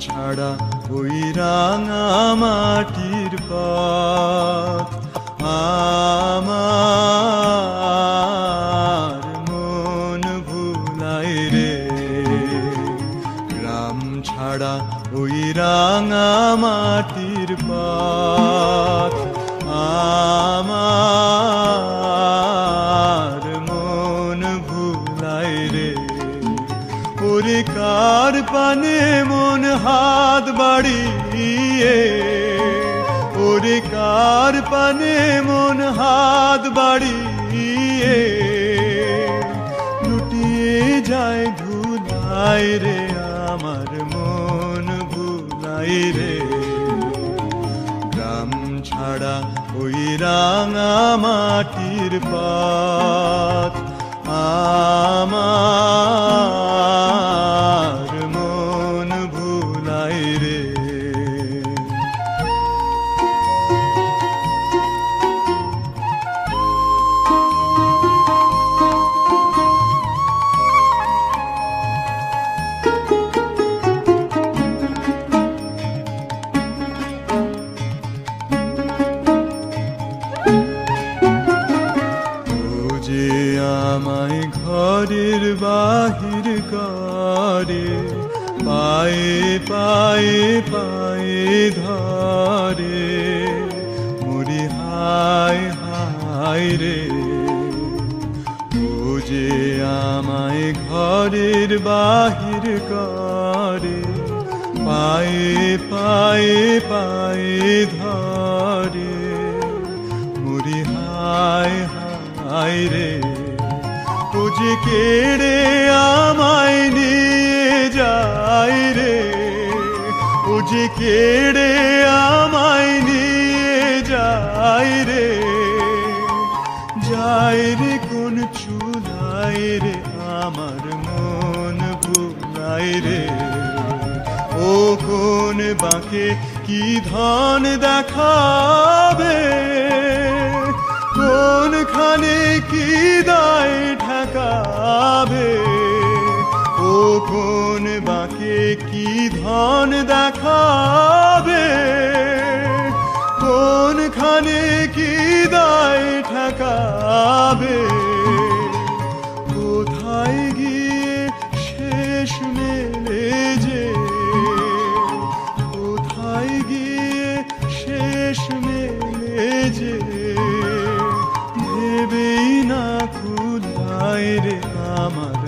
ছাড়া ওই রাঙা মাটির পথ আমার মন ভুলাই রে। গ্রাম ছাড়া ওই রাঙা মাটির পথ আমার মন ভুলাই রে। ওরে কার পানে মন হাত বাড়িয়ে, ওরে কার পানে মন হাত বাড়িয়ে লুটিয়ে যায় ধুলাই রে। আমার মন ভুলাই রে। গ্রাম ছাড়া ওই রাঙা মাটির পথ আমার মন ভুলাই রে। আমায় ঘরের বাহির করে, পায়ে পায়ে পায়ে ধরে, মরি হায় হায় রে। ও যে আমায় ঘরের বাহির করে, পায়ে পায়ে পায়ে ধরে, মরি হায় হায় রে। ও যে কেড়ে আমায় নিয়ে যায় রে, ও যে কেড়ে আমায় নিয়ে যায় রে। যায় রে কোন চুলাই রে, আমার মন ভুলাই রে। ও কোন বাঁকে কি ধন দেখাবে, কোনখানে কি দায় ঠেকাবে। ও কোন বাঁকে কি ধন দেখাবে, কোনখানে কি দায় ঠেকাবে। কোথায় গিয়ে শেষ মেলে যে, কোথায় গিয়ে শেষ মেলে যে, ভেবেই না কুলায় রে আমার